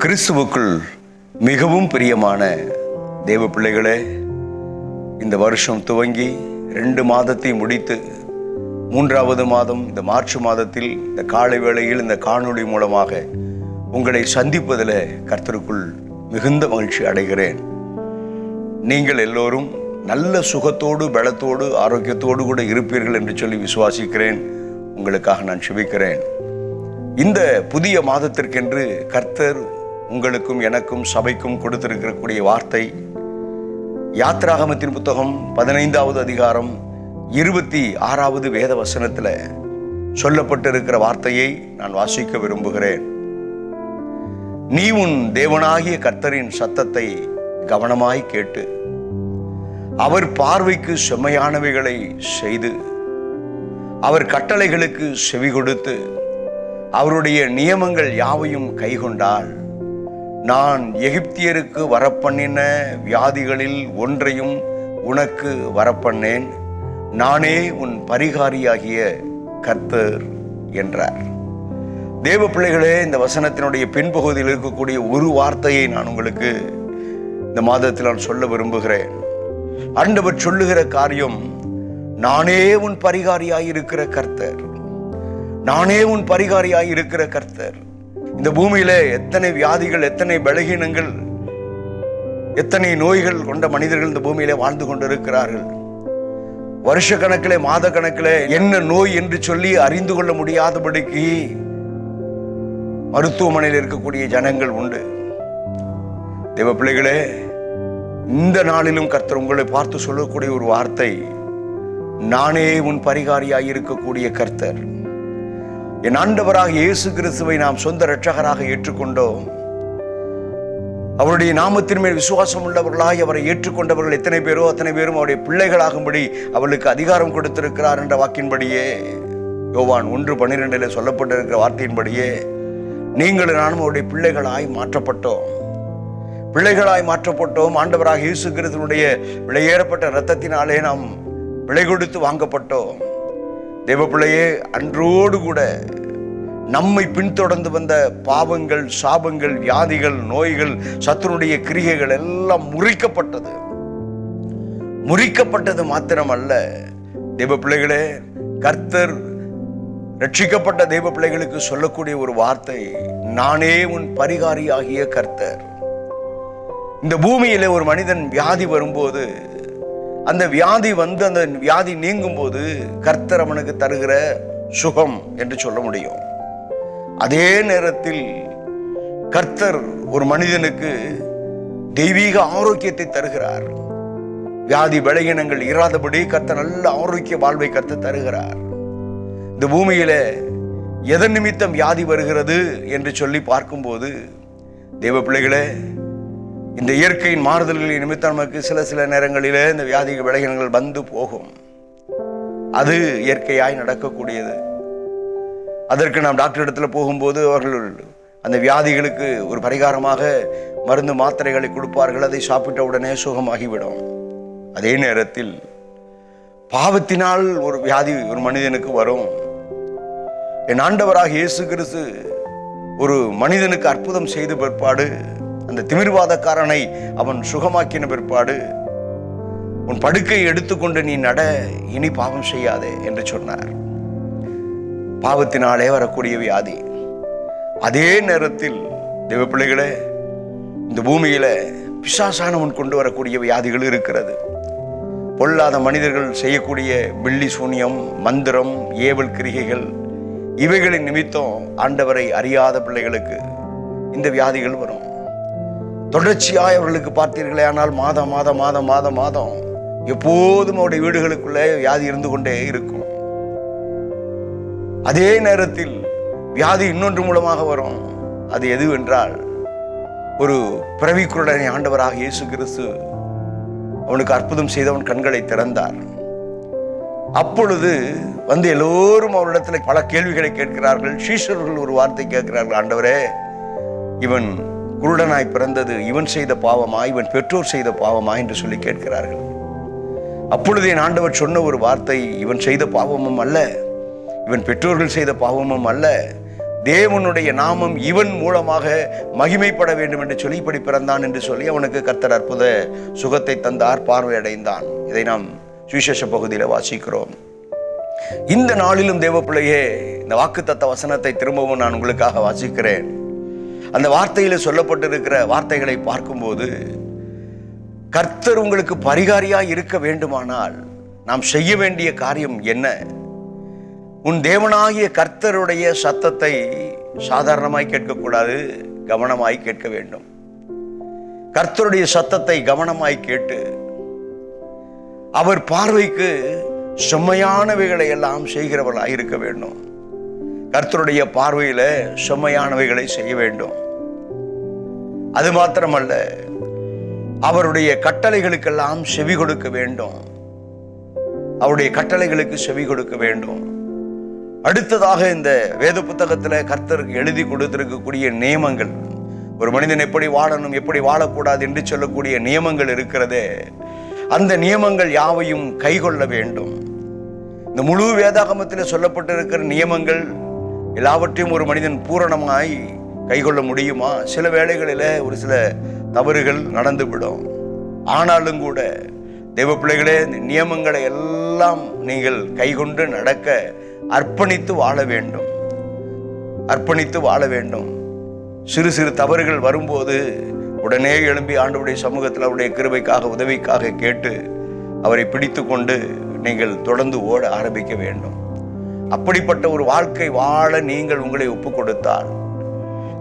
கிறிஸ்துவுக்குள் மிகவும் பிரியமான தேவ பிள்ளைகளே, இந்த வருஷம் துவங்கி 2 மாதத்தை முடித்து 3வது மாதம் இந்த மார்ச் மாதத்தில் இந்த காலை வேளையில் இந்த காணொளி மூலமாக உங்களை சந்திப்பதில் கர்த்தருக்குள் மிகுந்த மகிழ்ச்சி அடைகிறேன். நீங்கள் எல்லோரும் நல்ல சுகத்தோடு, பலத்தோடு, ஆரோக்கியத்தோடு கூட இருப்பீர்கள் என்று சொல்லி விசுவாசிக்கிறேன். உங்களுக்காக நான் ஜெபிக்கிறேன். இந்த புதிய மாதத்திற்கென்று கர்த்தர் உங்களுக்கும் எனக்கும் சபைக்கும் கொடுத்திருக்கக்கூடிய வார்த்தை யாத்திராகமத்தின் புத்தகம் 15வது அதிகாரம் 26வது வேத வசனத்தில் சொல்லப்பட்டிருக்கிற வார்த்தையை நான் வாசிக்க விரும்புகிறேன். நீ உன் தேவனாகிய கர்த்தரின் சத்தத்தை கவனமாய் கேட்டு அவர் பார்வைக்கு செம்மையானவைகளை செய்து அவர் கட்டளைகளுக்கு செவி கொடுத்து அவருடைய நியமங்கள் யாவையும் கைக்கொண்டால் நான் எகிப்தியருக்கு வரப்பண்ணின வியாதிகளில் ஒன்றையும் உனக்கு வரப்பண்ணேன். நானே உன் பரிகாரியாகிய கர்த்தர் என்றார். தேவ பிள்ளைகளே, இந்த வசனத்தினுடைய பின்பகுதியில் இருக்கக்கூடிய ஒரு வார்த்தையை நான் உங்களுக்கு இந்த மாதத்தில் நான் சொல்ல விரும்புகிறேன். ஆண்டவர் சொல்லுகிற காரியம், நானே உன் பரிகாரியாய் இருக்கிற கர்த்தர், நானே உன் பரிகாரியாய் இருக்கிற கர்த்தர். இந்த பூமியில எத்தனை வியாதிகள், எத்தனை பலகீனங்கள், எத்தனை நோய்கள் கொண்ட மனிதர்கள் இந்த பூமியில வாழ்ந்து கொண்டிருக்கிறார்கள். வருஷ கணக்கிலே, மாத கணக்கிலே என்ன நோய் என்று சொல்லி அறிந்து கொள்ள முடியாதபடிக்கு மருத்துவமனையில் இருக்கக்கூடிய ஜனங்கள் உண்டு. தேவ பிள்ளைகளே, இந்த நாளிலும் கர்த்தர் உங்களை பார்த்து சொல்லக்கூடிய ஒரு வார்த்தை, நானே உன் பரிகாரியாய் இருக்கக்கூடிய கர்த்தர். என் ஆண்டவராக இயேசு கிறிஸ்துவை நாம் சொந்த இரட்சகராக ஏற்றுக்கொண்டோம். அவருடைய நாமத்தின் மேல் விசுவாசம் உள்ளவர்களாய் அவரை ஏற்றுக்கொண்டவர்கள் எத்தனை பேரோ அத்தனை பேரும் அவருடைய பிள்ளைகளாகும்படி அவர்களுக்கு அதிகாரம் கொடுத்திருக்கிறார் என்ற வாக்கின்படியே, யோவான் 1:12 சொல்லப்பட்டிருக்கிற வார்த்தையின்படியே நீங்களும் நானும் அவருடைய பிள்ளைகளாய் மாற்றப்பட்டோம். பிள்ளைகளாய் மாற்றப்பட்டோம். ஆண்டவராக இயேசு கிறிஸ்துவினுடைய விலையேறப்பட்ட இரத்தத்தினாலே நாம் விலை கொடுத்து வாங்கப்பட்டோம். தேவ பிள்ளையே, அன்றோடு கூட நம்மை பின்தொடர்ந்து வந்த பாவங்கள், சாபங்கள், வியாதிகள், நோய்கள், சத்துருடைய கிரியைகள் எல்லாம் முறிக்கப்பட்டது மாத்திரமல்ல. தேவ பிள்ளைகளே, கர்த்தர் ரட்சிக்கப்பட்ட தேவ பிள்ளைகளுக்கு சொல்லக்கூடிய ஒரு வார்த்தை, நானே உன் பரிகாரியாகிய கர்த்தர். இந்த பூமியிலே ஒரு மனிதன் வியாதி வரும்போது, அந்த வியாதி வந்து அந்த வியாதி நீங்கும் போது கர்த்தர் அவனுக்கு தருகிற சுகம் என்று சொல்ல முடியும். அதே நேரத்தில் கர்த்தர் ஒரு மனிதனுக்கு தெய்வீக ஆரோக்கியத்தை தருகிறார். வியாதி பலகீனங்கள் இராதபடி கர்த்தர் நல்ல ஆரோக்கிய வாழ்வை கர்த்தர் தருகிறார். இந்த பூமியில எதன் நிமித்தம் வியாதி வருகிறது என்று சொல்லி பார்க்கும்போது, தேவ பிள்ளைகளே, இந்த இயற்கையின் மாறுதல்களின் நிமித்தம் நமக்கு சில நேரங்களிலே இந்த வியாதி விலகினங்கள் வந்து போகும். அது இயற்கையாய் நடக்கக்கூடியது. அதற்கு நாம் டாக்டர் இடத்துல போகும்போது அவர்கள் அந்த வியாதிகளுக்கு ஒரு பரிகாரமாக மருந்து மாத்திரைகளை கொடுப்பார்கள். அதை சாப்பிட்ட உடனே சுகமாகிவிடும். அதே நேரத்தில் பாவத்தினால் ஒரு வியாதி ஒரு மனிதனுக்கு வரும். என் ஆண்டவராக இயேசு கிறிஸ்து ஒரு மனிதனுக்கு அற்புதம் செய்த பிற்பாடு, அந்த திமிர்வாதக்காரனை அவன் சுகமாக்கின பிற்பாடு, உன் படுக்கையை எடுத்துக்கொண்டு நீ நட, இனி பாவம் செய்யாதே என்று சொன்னார். பாவத்தினாலே வரக்கூடிய வியாதி. அதே நேரத்தில் தேவ பிள்ளைகளே, இந்த பூமியில பிசாசானவன் கொண்டு வரக்கூடிய வியாதிகள் இருக்கிறது. பொல்லாத மனிதர்கள் செய்யக்கூடிய பில்லி சூனியம், மந்திரம், ஏவல் கிரிகைகள், இவைகளின் நிமித்தம் ஆண்டவரை அறியாத பிள்ளைகளுக்கு இந்த வியாதிகள் வரும். தொடர்ச்சியாய் அவர்களுக்கு பார்த்தீர்களே ஆனால் மாதம் எப்போதும் அவருடைய வீடுகளுக்குள்ளே வியாதி இருந்து கொண்டே இருக்கும். அதே நேரத்தில் வியாதி இன்னொன்று மூலமாக வரும். அது எதுவென்றால், ஒரு பிறவிக்குருடனை ஆண்டவராக இயேசு கிறிஸ்து அவனுக்கு அற்புதம் செய்தவன் கண்களை திறந்தார். அப்பொழுது வந்து எல்லோரும் அவரிடத்துல பல கேள்விகளை கேட்கிறார்கள். சீஷர்கள் ஒரு வார்த்தை கேட்கிறார்கள், ஆண்டவரே, இவன் குருடனாய் பிறந்தது இவன் செய்த பாவமா, இவன் பெற்றோர் செய்த பாவமா என்று சொல்லி கேட்கிறார்கள். அப்பொழுது என் ஆண்டவர் சொன்ன ஒரு வார்த்தை, இவன் செய்த பாவமும் அல்ல, இவன் பெற்றோர்கள் செய்த பாவமும் அல்ல, தேவனுடைய நாமம் இவன் மூலமாக மகிமைப்பட வேண்டும் என்று சொல்லி இப்படி பிறந்தான் என்று சொல்லி அவனுக்கு கர்த்தர் அற்புத சுகத்தை தந்தார், பார்வையடைந்தான். இதை நாம் சுவிசேஷ பகுதியில் வாசிக்கிறோம். இந்த நாளிலும் தேவ பிள்ளையே, இந்த வாக்குத்தத்த வசனத்தை திரும்பவும் நான் உங்களுக்காக வாசிக்கிறேன். அந்த வார்த்தையில் சொல்லப்பட்டிருக்கிற வார்த்தைகளை பார்க்கும்போது, கர்த்தர் உங்களுக்கு பரிகாரியாய் இருக்க வேண்டுமானால் நாம் செய்ய வேண்டிய காரியம் என்ன? உன் தேவனாகிய கர்த்தருடைய சத்தத்தை சாதாரணமாய் கேட்கக்கூடாது, கவனமாய் கேட்க வேண்டும். கர்த்தருடைய சத்தத்தை கவனமாய் கேட்டு அவர் பார்வைக்கு செம்மையானவைகளை எல்லாம் செய்கிறவர்களாய் இருக்க வேண்டும். கர்த்தருடைய பார்வையில செம்மையானவைகளை செய்ய வேண்டும். அது மாத்திரமல்ல, அவருடைய கட்டளைகளுக்கெல்லாம் செவி கொடுக்க வேண்டும். அவருடைய கட்டளைகளுக்கு செவி கொடுக்க வேண்டும். அடுத்ததாக இந்த வேத புத்தகத்தில் கர்த்தருக்கு எழுதி கொடுத்திருக்கக்கூடிய நியமங்கள், ஒரு மனிதன் எப்படி வாழணும், எப்படி வாழக்கூடாது என்று சொல்லக்கூடிய நியமங்கள் இருக்கிறதே, அந்த நியமங்கள் யாவையும் கைக்கொள்ள வேண்டும். இந்த முழு வேதாகமத்தில் சொல்லப்பட்டிருக்கிற நியமங்கள் எல்லாவற்றையும் ஒரு மனிதன் பூரணமாய் கைக்கொள்ள முடியுமா? சில வேளைகளில் ஒரு சில தவறுகள் நடந்துவிடும். ஆனாலும் கூட தேவ பிள்ளைகளே, இந்த நியமங்களை எல்லாம் நீங்கள் கைக்கொண்டு நடக்க அர்ப்பணித்து வாழ வேண்டும். அர்ப்பணித்து வாழ வேண்டும். சிறு சிறு தவறுகள் வரும்போது உடனே எழும்பி ஆண்டவருடைய சமூகத்தில் அவருடைய கிருபைக்காக, உதவிக்காக கேட்டு அவரை பிடித்து கொண்டு நீங்கள் தொடர்ந்து ஓட ஆரம்பிக்க வேண்டும். அப்படிப்பட்ட ஒரு வாழ்க்கை வாழ நீங்கள் உங்களை ஒப்பு கொடுத்தால்,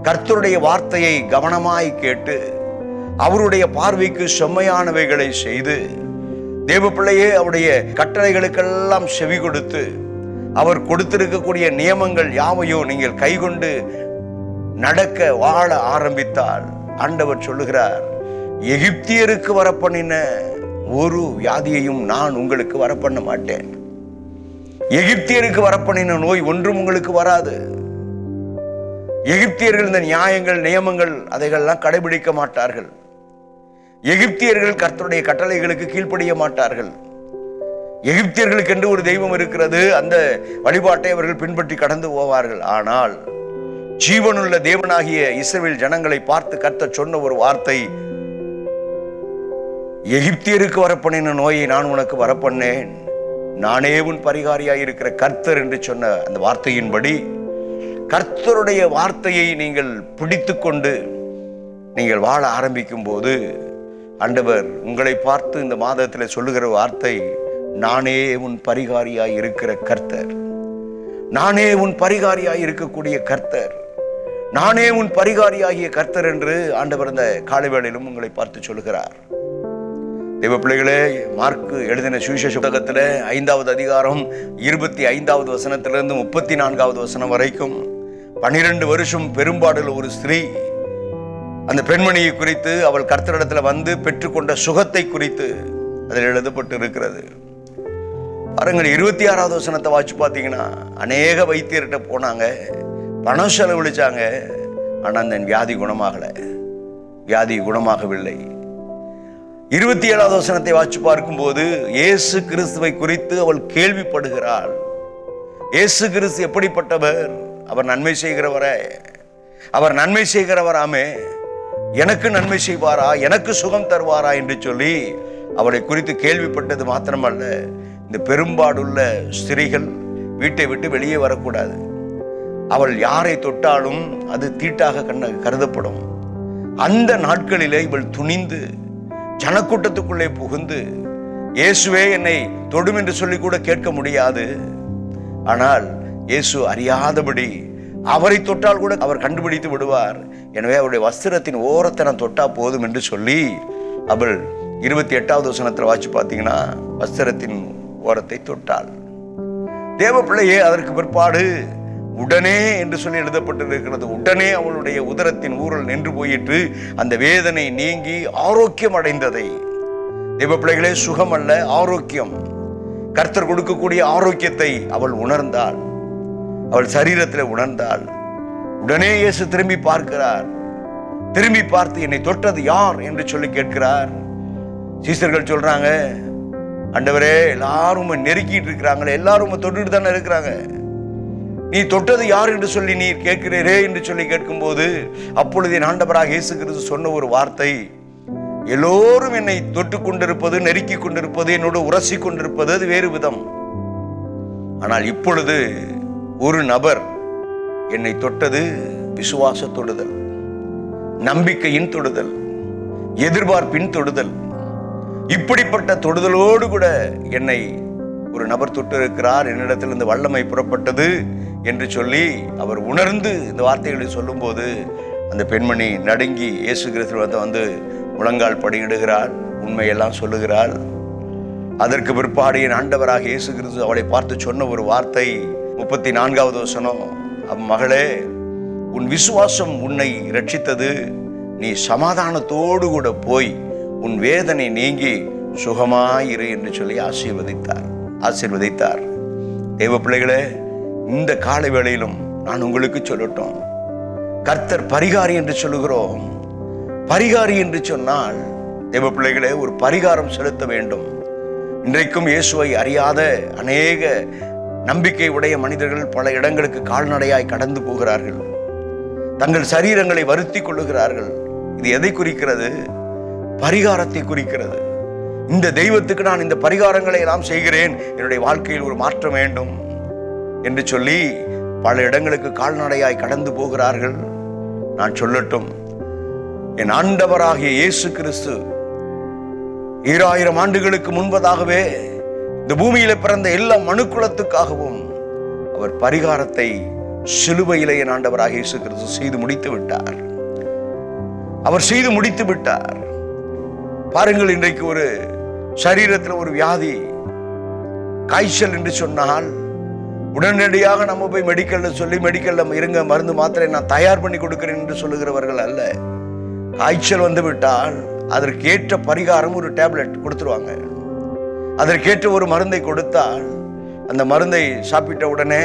கர்த்தருடைய வார்த்தையை கவனமாய் கேட்டு அவருடைய பார்வைக்கு செம்மையானவைகளை செய்து, தேவ பிள்ளையே அவருடைய கட்டளைகளுக்கெல்லாம் செவி கொடுத்து அவர் கொடுத்திருக்கக்கூடிய நியமங்கள் யாவையும் நீங்கள் கைக்கொண்டு நடக்க வாழ ஆரம்பித்தால், ஆண்டவர் சொல்லுகிறார், எகிப்தியருக்கு வரப்பண்ணின ஒரு வியாதியையும் நான் உங்களுக்கு வரப்பண்ண மாட்டேன். எகிப்தியருக்கு வரப்பண்ணின நோய் ஒன்றும் உங்களுக்கு வராது. எகிப்தியர்கள் இந்த நியாயங்கள், நியமங்கள் அதைகள்லாம் கடைபிடிக்க மாட்டார்கள். எகிப்தியர்கள் கர்த்தருடைய கட்டளைகளுக்கு கீழ்ப்படிய மாட்டார்கள். எகிப்தியர்களுக்கு என்று ஒரு தெய்வம் இருக்கிறது, அந்த வழிபாட்டை அவர்கள் பின்பற்றி கடந்து போவார்கள். ஆனால் ஜீவனுள்ள தேவனாகிய இஸ்ரவேல் ஜனங்களை பார்த்து கர்த்தர் சொன்ன ஒரு வார்த்தை, எகிப்தியருக்கு வரப்பண்ணின நோயை நான் உனக்கு வரப்பண்ணேன், நானே உன் பரிகாரியாய் இருக்கிற கர்த்தர் என்று சொன்ன அந்த வார்த்தையின்படி, கர்த்தருடைய வார்த்தையை நீங்கள் பிடித்து கொண்டு நீங்கள் வாழ ஆரம்பிக்கும் போது, ஆண்டவர் உங்களை பார்த்து இந்த மாதத்தில் சொல்லுகிற வார்த்தை, நானே உன் பரிகாரியாய் இருக்கிற கர்த்தர், நானே உன் பரிகாரியாய் இருக்கக்கூடிய கர்த்தர், நானே உன் பரிகாரியாகிய கர்த்தர் என்று ஆண்டவர் இந்த காலைவேளையிலும் உங்களை பார்த்து சொல்லுகிறார். தேவ பிள்ளைகளே, மார்க்கு எழுதின சுவிசேஷ புத்தகத்தில் 5வது அதிகாரம் 25வது வசனத்திலிருந்து 34வது வசனம் வரைக்கும் 12 வருஷம் பெரும்பாடுள்ள ஒரு ஸ்திரீ, அந்த பெண்மணியை குறித்து, அவள் கர்த்தரிடத்தில் வந்து பெற்றுக்கொண்ட சுகத்தை குறித்து அதில் எழுதப்பட்டு இருக்கிறது. பாருங்கள், 26வது வசனத்தை வாட்சி பார்த்தீங்கன்னா, அநேக வைத்தியர்கிட்ட போனாங்க, பணம் செலவழிச்சாங்க, ஆனால் அந்த வியாதி குணமாகலை, வியாதி குணமாகவில்லை. 27வது வசனத்தை வாட்சி பார்க்கும்போது, இயேசு கிறிஸ்துவை குறித்து அவள் கேள்விப்படுகிறாள். இயேசு கிறிஸ்து எப்படிப்பட்டவர்? அவர் நன்மை செய்கிறவரே, அவர் நன்மை செய்கிறவராமே, எனக்கு நன்மை செய்வாரா, எனக்கு சுகம் தருவாரா என்று சொல்லி அவளை குறித்து கேள்விப்பட்டது மாத்திரமல்ல, இந்த பெரும்பாடுள்ள ஸ்திரீகள் வீட்டை விட்டு வெளியே வரக்கூடாது. அவள் யாரை தொட்டாலும் அது தீட்டாக கருதப்படும். அந்த நாட்களிலே இவள் துணிந்து ஜனக்கூட்டத்துக்குள்ளே புகுந்து, இயேசுவே என்னை தொடும் என்று சொல்லி கூட கேட்க முடியாது. ஆனால் இயேசு அறியாதபடி அவரை தொட்டால் கூட அவர் கண்டுபிடித்து விடுவார். எனவே அவருடைய வஸ்திரத்தின் ஓரத்தை நான் தொட்டா போதும் என்று சொல்லி அவள் 28வது வசனத்தில் வாட்சி பார்த்தீங்கன்னா, வஸ்திரத்தின் ஓரத்தை தொட்டாள். தேவ பிள்ளையே, அதற்கு பிற்பாடு உடனே என்று சொல்லி எழுதப்பட்டிருக்கிறது, உடனே அவளுடைய உதரத்தின் ஊரல் நின்று போயிற்று, அந்த வேதனை நீங்கி ஆரோக்கியம் அடைந்ததை. தேவ பிள்ளைகளே, சுகம் அல்ல, ஆரோக்கியம், கர்த்தர் கொடுக்கக்கூடிய ஆரோக்கியத்தை அவள் உணர்ந்தாள், அவள் சரீரத்தில் உணர்ந்தாள். உடனே இயேசு திரும்பி பார்க்கிறார். திரும்பி பார்த்து என்னை தொட்டது யார் என்று சொல்லி கேட்கிறார். சீசர்கள் சொல்றாங்க, ஆண்டவரே எல்லாரும் நெருக்கிட்டு இருக்கிறாங்களே, எல்லாரும் தொட்டுட்டு தானே இருக்கிறாங்க, நீ தொட்டது யார் என்று சொல்லி நீர் கேட்கிறீரே என்று சொல்லி கேட்கும்போது அப்பொழுது என் ஆண்டவராக இயேசு கிறிஸ்து சொன்ன ஒரு வார்த்தை, எல்லோரும் என்னை தொட்டு கொண்டிருப்பது, நெருக்கி கொண்டிருப்பது, என்னோடு உரசி கொண்டிருப்பது அது வேறு விதம். ஆனால் இப்பொழுது ஒரு நபர் என்னை தொட்டது விசுவாச தொடுதல், நம்பிக்கையின் தொடுதல், எதிர்பார்ப்பின் தொடுதல். இப்படிப்பட்ட தொடுதலோடு கூட என்னை ஒரு நபர் தொட்டு இருக்கிறார், என்னிடத்திலிருந்து வல்லமை புறப்பட்டது என்று சொல்லி அவர் உணர்ந்து இந்த வார்த்தைகளை சொல்லும் போது அந்த பெண்மணி நடுங்கி இயேசு கிறிஸ்து வந்து முழங்கால் படியிடுகிறாள், உண்மையெல்லாம் சொல்லுகிறாள். அதற்கு பிற்பாடு என் ஆண்டவராக இயேசு கிறிஸ்து அவளை பார்த்து சொன்ன ஒரு வார்த்தை 34வது வசனம், மகளே, உன் விசுவாசம் உன்னை ரட்சித்தது, நீ சமாதானத்தோடு கூட போய் உன் வேதனை நீங்கி சுகமாயிரு என்று சொல்லி ஆசீர்வதித்தார். தேவ பிள்ளைகளே, இந்த காலை வேளையிலும் நான் உங்களுக்கு சொல்லட்டும், கர்த்தர் பரிகாரி என்று சொல்லுகிறோம். பரிகாரி என்று சொன்னால் தேவ பிள்ளைகளே ஒரு பரிகாரம் செலுத்த வேண்டும். இன்றைக்கும் இயேசுவை அறியாத அநேக நம்பிக்கை உடைய மனிதர்கள் பல இடங்களுக்கு கால்நடையாய் கடந்து போகிறார்கள், தங்கள் சரீரங்களை வருத்தி கொள்ளுகிறார்கள். இது எதை குறிக்கிறது? பரிகாரத்தை குறிக்கிறது. இந்த தெய்வத்துக்கு நான் இந்த பரிகாரங்களை எல்லாம் செய்கிறேன், என்னுடைய வாழ்க்கையில் ஒரு மாற்றம் வேண்டும் என்று சொல்லி பல இடங்களுக்கு கால்நடையாய் கடந்து போகிறார்கள். நான் சொல்லட்டும், என் ஆண்டவராகிய இயேசு கிறிஸ்து 2000 ஆண்டுகளுக்கு முன்பதாகவே இந்த பூமியில பிறந்த எல்லா மனுக்குலத்துக்காகவும் அவர் பரிகாரத்தை சிலுவையிலே என் ஆண்டவராகிய இயேசு கிறிஸ்து செய்து முடித்து விட்டார். அவர் செய்து முடித்து விட்டார். பாருங்கள், இன்றைக்கு ஒரு சரீரத்தில் ஒரு வியாதி, காய்ச்சல் என்று சொன்னால் உடனடியாக நம்ம போய் மெடிக்கல்ல சொல்லி மெடிக்கல்ல இருங்க, மருந்து மாத்திரை நான் தயார் பண்ணி கொடுக்கிறேன் என்று சொல்லுகிறவர்கள் அல்ல. காய்ச்சல் வந்து விட்டால் அதற்கேற்ற பரிகாரம் ஒரு டேப்லெட் கொடுத்துருவாங்க. அதற்கேற்ற ஒரு மருந்தை கொடுத்தால் அந்த மருந்தை சாப்பிட்ட உடனே,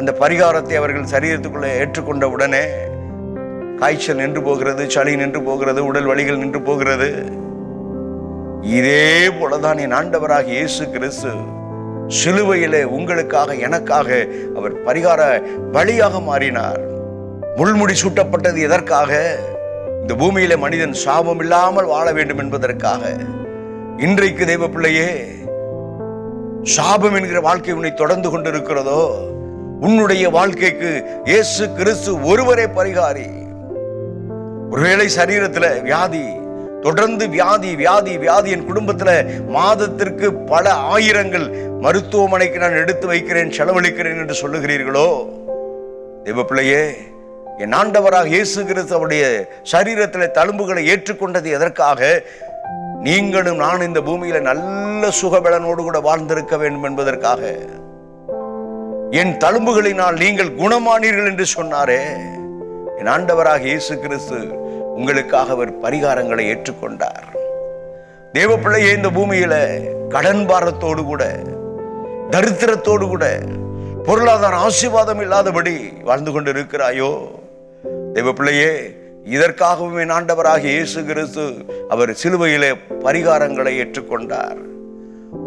அந்த பரிகாரத்தை அவர்கள் சரீரத்துக்குள்ளே ஏற்றுக்கொண்ட உடனே காய்ச்சல் நின்று போகிறது, சளி நின்று போகிறது, உடல் வலிகள் நின்று போகிறது. இதே போலதான் என் ஆண்டவராக இயேசு கிறிஸ்து சிலுவையிலே உங்களுக்காக எனக்காக அவர் பரிகார பலியாக மாறினார். முள்முடி சூட்டப்பட்டது எதற்காக? இந்த பூமியில மனிதன் சாபம் இல்லாமல் வாழ வேண்டும் என்பதற்காக. இன்றைக்கு தெய்வ பிள்ளையே, சாபம் என்கிற வாழ்க்கை உன்னை தொடர்ந்து கொண்டிருக்கிறதோ, உன்னுடைய வாழ்க்கைக்கு இயேசு கிறிஸ்து ஒருவரே பரிகாரி. ஒருவேளை சரீரத்துல வியாதி, தொடர்ந்து வியாதி வியாதி வியாதி, என் குடும்பத்துல மாதத்திற்கு பல ஆயிரங்கள் மருத்துவமனைக்கு நான் எடுத்து வைக்கிறேன், செலவழிக்கிறேன் என்று சொல்லுகிறீர்களோ, தேவ பிள்ளையே, என் ஆண்டவராக இயேசு கிறிஸ்து அவருடைய சரீரத்தில் தழும்புகளை ஏற்றுக்கொண்டது எதற்காக? நீங்களும் நான் இந்த பூமியில நல்ல சுகபலனோடு கூட வாழ்ந்திருக்க வேண்டும் என்பதற்காக. என் தழும்புகளினால் நீங்கள் குணமானீர்கள் என்று சொன்னாரே, என் ஆண்டவராக இயேசு கிறிஸ்து உங்களுக்காக அவர் பரிகாரங்களை ஏற்றுக்கொண்டார். தேவ பிள்ளையே, இந்த பூமியில கடன் பாரத்தோடு கூட, தரித்திரத்தோடு கூட, பொருளாதார ஆசீர்வாதம் இல்லாதபடி வாழ்ந்து கொண்டு இருக்கிறாயோ, தேவ பிள்ளையே, இதற்காகவும் என் ஆண்டவராக இயேசு கிறிஸ்து அவர் சிலுவையிலே பரிகாரங்களை ஏற்றுக்கொண்டார்.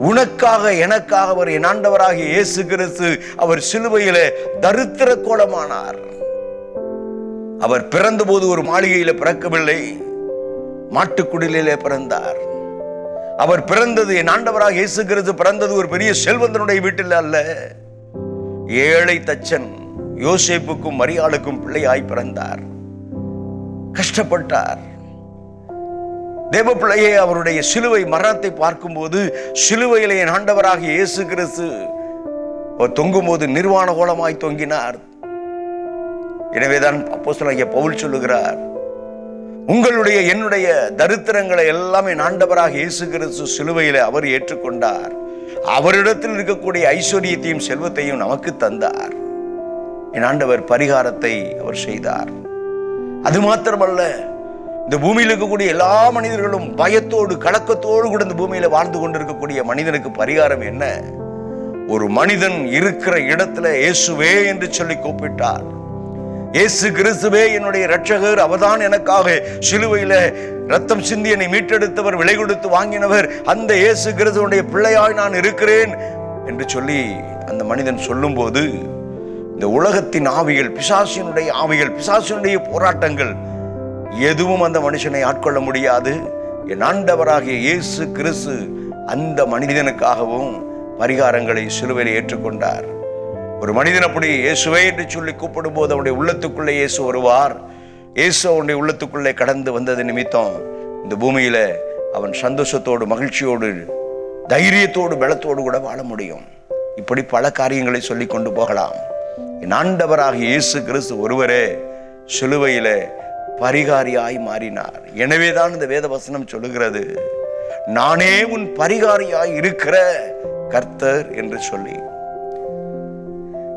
உனக்காக எனக்காக அவர் என் ஆண்டவராக இயேசு கிறிஸ்து அவர் சிலுவையிலே தரித்திர கோலமானார். அவர் பிறந்த போது ஒரு மாளிகையில பிறக்கவில்லை, மாட்டுக்குடிலே பிறந்தார். அவர் பிறந்தது, என் ஆண்டவராக இயேசு கிறிஸ்து பிறந்தது ஒரு பெரிய செல்வந்தனுடைய வீட்டில் அல்ல. ஏழை தச்சன் யோசேப்புக்கும் மரியாளுக்கும் பிள்ளையாய் பிறந்தார். கஷ்டப்பட்டார். தேவ பிள்ளையே, அவருடைய சிலுவை மரணத்தை பார்க்கும்போது, சிலுவையிலே என் ஆண்டவராக இயேசு கிறிஸ்து அவர் தொங்கும் போது நிர்வாண கோலமாய் தொங்கினார். எனவேதான் அப்போஸ்தலனாகிய பவுல் சொல்லுகிறார், உங்களுடைய என்னுடைய தரித்திரங்களை எல்லாம் என் ஆண்டவராக இயேசு கிறிஸ்து சிலுவையிலே அவர் ஏற்றுக்கொண்டார். அவரிடத்தில் இருக்கக்கூடிய ஐஸ்வர்யத்தையும் செல்வத்தையும் நமக்கு தந்தார். என் ஆண்டவர் பரிகாரத்தை அவர் செய்தார். அது மாத்திரமல்ல, இந்த பூமியில் இருக்கக்கூடிய எல்லா மனிதர்களும் பயத்தோடு கலக்கத்தோடு கூட இந்த பூமியில வாழ்ந்து கொண்டிருக்கக்கூடிய மனிதனுக்கு பரிகாரம் என்ன? ஒரு மனிதன் இருக்கிற இடத்துல இயேசுவே என்று சொல்லி கூப்பிட்டார், இயேசு கிறிஸ்துவே என்னுடைய இரட்சகர், அவர்தான் எனக்காக சிலுவையில ரத்தம் சிந்தி என்னை மீட்டெடுத்தவர், விலை கொடுத்து வாங்கினவர், அந்த இயேசு கிறிஸ்துவுடைய பிள்ளையாய் நான் இருக்கிறேன் என்று சொல்லி அந்த மனிதன் சொல்லும் போது, இந்த உலகத்தின் ஆவிகள், பிசாசினுடைய ஆவிகள், பிசாசினுடைய போராட்டங்கள் எதுவும் அந்த மனுஷனை ஆட்கொள்ள முடியாது. என் ஆண்டவராகிய இயேசு கிறிஸ்து அந்த மனிதனுக்காகவும் பரிகாரங்களை சிலுவையில் ஏற்றுக்கொண்டார். ஒரு மனிதன் அப்படி இயேசுவே என்று சொல்லி கூப்பிடும் போது அவனுடைய உள்ளத்துக்குள்ளே இயேசு வருவார். இயேசு அவனுடைய உள்ளத்துக்குள்ளே கடந்து வந்தது நிமித்தம் இந்த பூமியில அவன் சந்தோஷத்தோடு, மகிழ்ச்சியோடு, தைரியத்தோடு, பலத்தோடு கூட வாழ முடியும். இப்படி பல காரியங்களை சொல்லி கொண்டு போகலாம். என் ஆண்டவராகிய இயேசு கிறிஸ்து ஒருவரே சிலுவையில பரிகாரியாய் மாறினார். எனவேதான் இந்த வேத வசனம் சொல்லுகிறது, நானே உன் பரிகாரியாய் இருக்கிற கர்த்தர் என்று சொல்லி.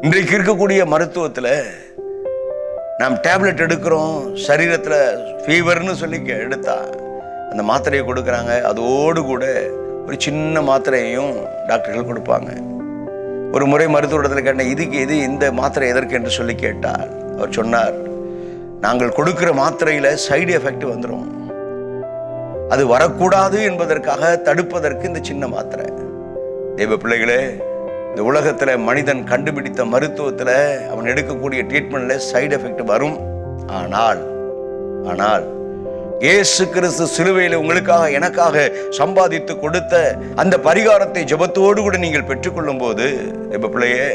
இன்றைக்கு இருக்கக்கூடிய மருத்துவத்தில் நாம் டேப்லெட் எடுக்கிறோம், சரீரத்தில் ஃபீவர்னு சொல்லி எடுத்தா அந்த மாத்திரையை கொடுக்குறாங்க. அதோடு கூட ஒரு சின்ன மாத்திரையையும் டாக்டர்கள் கொடுப்பாங்க. ஒரு முறை மருத்துவத்தில் கேட்டேன், இதுக்கு எது இந்த மாத்திரை எதற்கு என்று சொல்லி கேட்டால் அவர் சொன்னார், நாங்கள் கொடுக்கிற மாத்திரையில் சைடு எஃபெக்ட் வந்துடும், அது வரக்கூடாது என்பதற்காக தடுப்பதற்கு இந்த சின்ன மாத்திரை. தெய்வ பிள்ளைகளே, இந்த உலகத்தில் மனிதன் கண்டுபிடித்த மருத்துவத்தில் அவன் எடுக்கக்கூடிய ட்ரீட்மெண்ட்ல சைடு எஃபெக்ட் வரும். ஆனால் இயேசு கிறிஸ்து சிலுவையில் உங்களுக்காக எனக்காக சம்பாதித்து கொடுத்த அந்த பரிகாரத்தை ஜெபத்தோடு கூட நீங்கள் பெற்றுக்கொள்ளும் போது தெய்வ பிள்ளையே,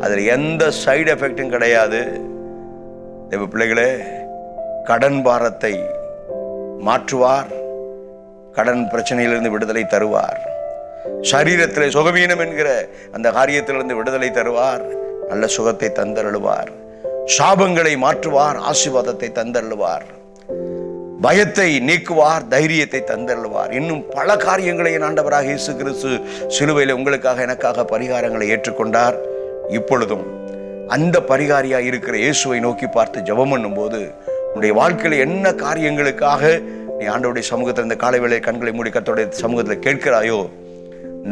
அதில் எந்த சைடு எஃபெக்டும் கிடையாது. தெய்வ பிள்ளைகளே, கடன் பாரத்தை மாற்றுவார், கடன் பிரச்சனையிலிருந்து விடுதலை தருவார், சரீரத்தில் சுகவீனம் என்கிற அந்த காரியத்திலிருந்து விடுதலை தருவார், நல்ல சுகத்தை தந்தருளுவார், சாபங்களை மாற்றுவார், ஆசீர்வாதத்தை தந்தருளுவார், பயத்தை நீக்குவார், தைரியத்தை தந்தருளுவார். இன்னும் பல காரியங்களை ஆண்டவராக இயேசு கிறிஸ்து சிலுவையில் உங்களுக்காக எனக்காக பரிகாரங்களை ஏற்றுக்கொண்டார். இப்பொழுதும் அந்த பரிகாரியாக இருக்கிற இயேசுவை நோக்கி பார்த்து ஜெபம் பண்ணும் போது உன்னுடைய வாழ்க்கையில் என்ன காரியங்களுக்காக நீ ஆண்டவருடைய சமூகத்தில் இந்த காலை வேளை கண்களை மூடி கர்த்தருடைய சமூகத்தில் கேட்கிறாயோ,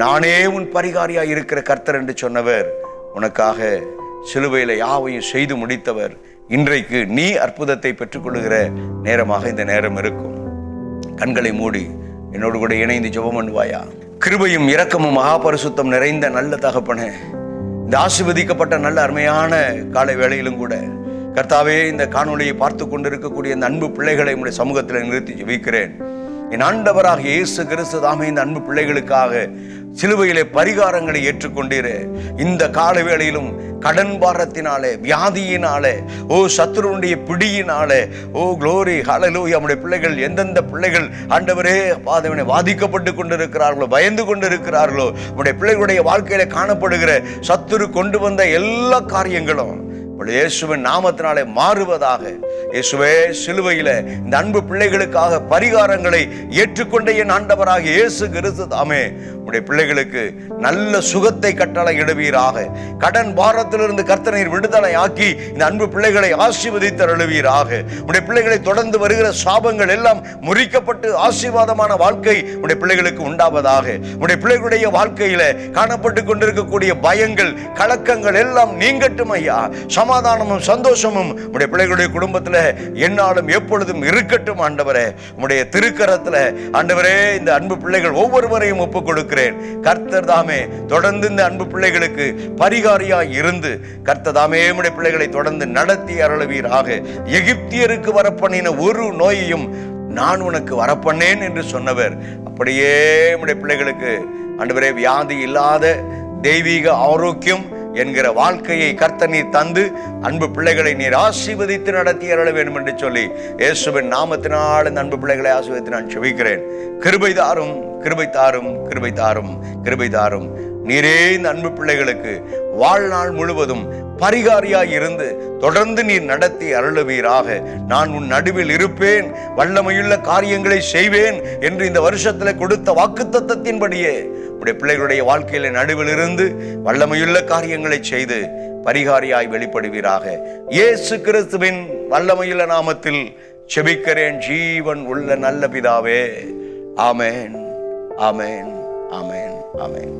நானே உன் பரிகாரியாக இருக்கிற கர்த்தர் என்று சொன்னவர், உனக்காக சிலுவையில் யாவையும் செய்து முடித்தவர், இன்றைக்கு நீ அற்புதத்தை பெற்றுக்கொள்ளுகிற நேரமாக இந்த நேரம் இருக்கும். கண்களை மூடி என்னோடு கூட இணைந்து ஜெபம் பண்ணுவாயா? கிருபையும் இரக்கமும் மகாபரிசுத்தம் நிறைந்த நல்ல தகப்பனே, இந்த ஆசீர்வதிக்கப்பட்ட நல்ல அருமையான காலை வேளையிலும் கூட கர்த்தாவே, இந்த காணொளியை பார்த்து கொண்டிருக்கக்கூடிய இந்த அன்பு பிள்ளைகளை உடைய சமூகத்தில் நிறுத்தி ஜெபிக்கிறேன். என் ஆண்டவராக இயேசு கிறிஸ்து தாமே இந்த அன்பு பிள்ளைகளுக்காக சிலுவையிலே பரிகாரங்களை ஏற்றுக்கொண்டீரே. இந்த கால வேளையிலும் கடன் பாரத்தினாலே, வியாதியினாலே, சத்துருடைய பிடியினாலே, க்ளோரி ஹல்லேலூயா, நம்முடைய பிள்ளைகள் எந்தெந்த பிள்ளைகள் ஆண்டவரே பாதவனை வாதிக்கப்பட்டு கொண்டிருக்கிறார்களோ, பயந்து கொண்டிருக்கிறார்களோ, நம்முடைய பிள்ளைகளுடைய வாழ்க்கையில காணப்படுகிற சத்துரு கொண்டு வந்த எல்லா காரியங்களும் இயேசுவின் நாமத்தினாலே மாறுவதாக. இயேசுவே, சிலுவையில இந்த அன்பு பிள்ளைகளுக்காக பரிகாரங்களை ஏற்றுக்கொண்ட என் ஆண்டவராக இயேசு கிறிஸ்து தாமே உடைய பிள்ளைகளுக்கு நல்ல சுகத்தை கட்டளையிடுவீராக. கடன் பாரத்திலிருந்து கர்த்தரை விடுதலை ஆக்கி இந்த அன்பு பிள்ளைகளை ஆசீர்வதித்து அருளுவீராக. உடைய பிள்ளைகளை தொடர்ந்து வருகிற சாபங்கள் எல்லாம் முறிக்கப்பட்டு ஆசீர்வாதமான வாழ்க்கை உடைய பிள்ளைகளுக்கு உண்டாவதாக. உடைய பிள்ளைகளுடைய வாழ்க்கையில காணப்பட்டு கொண்டிருக்கக்கூடிய பயங்கள், கலக்கங்கள் எல்லாம் நீங்கட்டும் ஐயா. சமாதானமும் சந்தோஷமும் உடைய பிள்ளைகளுடைய குடும்பத்தில் என்னாலும் எப்பொழுதும் இருக்கட்டும் ஆண்டவரே. உடைய திருக்கரத்துல ஆண்டவரே இந்த அன்பு பிள்ளைகள் ஒவ்வொருவரையும் ஒப்புக் கொடுக்கிறேன். கர்த்தர் தாமே தொடர்ந்து இந்த அன்பு பிள்ளைகளுக்கு பரிகாரியாய் இருந்து கர்த்தர் தாமே உடைய பிள்ளைகளை தொடர்ந்து நடத்தி அருளுவீராக. எகிப்தியருக்கு வரப்பண்ணின ஒரு நோயையும் நான் உனக்கு வரப்பண்ணேன் என்று சொன்னவர், அப்படியே உடைய பிள்ளைகளுக்கு ஆண்டவரே வியாதி இல்லாத தெய்வீக ஆரோக்கியம் என்கிற வாழ்க்கையை கர்த்தர் நீர் தந்து அன்பு பிள்ளைகளை நீர் ஆசீர்வதித்து நடத்தி அருள வேண்டும் என்று சொல்லி இயேசுவின் நாமத்தினால் இந்த அன்பு பிள்ளைகளை ஆசீர்வதித்து நான் ஜெபிக்கிறேன். கிருபை தாரும், கிருபை தாரும், கிருபை தாரும், கிருபை தாரும். நீரே இந்த அன்பு பிள்ளைகளுக்கு வாழ்நாள் முழுவதும் பரிகாரியாய் இருந்து தொடர்ந்து நீர் நடத்தி அருளுவீராக. நான் உன் நடுவில் இருப்பேன், வல்லமையுள்ள காரியங்களை செய்வேன் என்று இந்த வருஷத்தில் கொடுத்த வாக்குத்தத்தத்தின்படியே உடைய பிள்ளைகளுடைய வாழ்க்கையில நடுவில் இருந்து வல்லமையுள்ள காரியங்களை செய்து பரிகாரியாய் வெளிப்படுவீராக. இயேசு கிறிஸ்துவின் வல்லமையுள்ள நாமத்தில் செபிக்கிறேன் ஜீவன் உள்ள நல்ல பிதாவே. ஆமென், ஆமென், ஆமென், ஆமென்.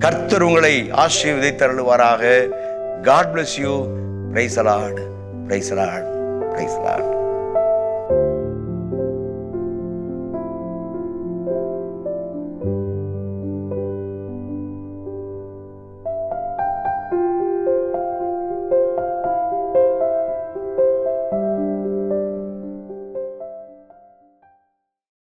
கர்த்தர் உங்களை ஆசீர்வதித்து அருளுவாராக. God bless you. Praise the Lord. Praise lord, praise Lord.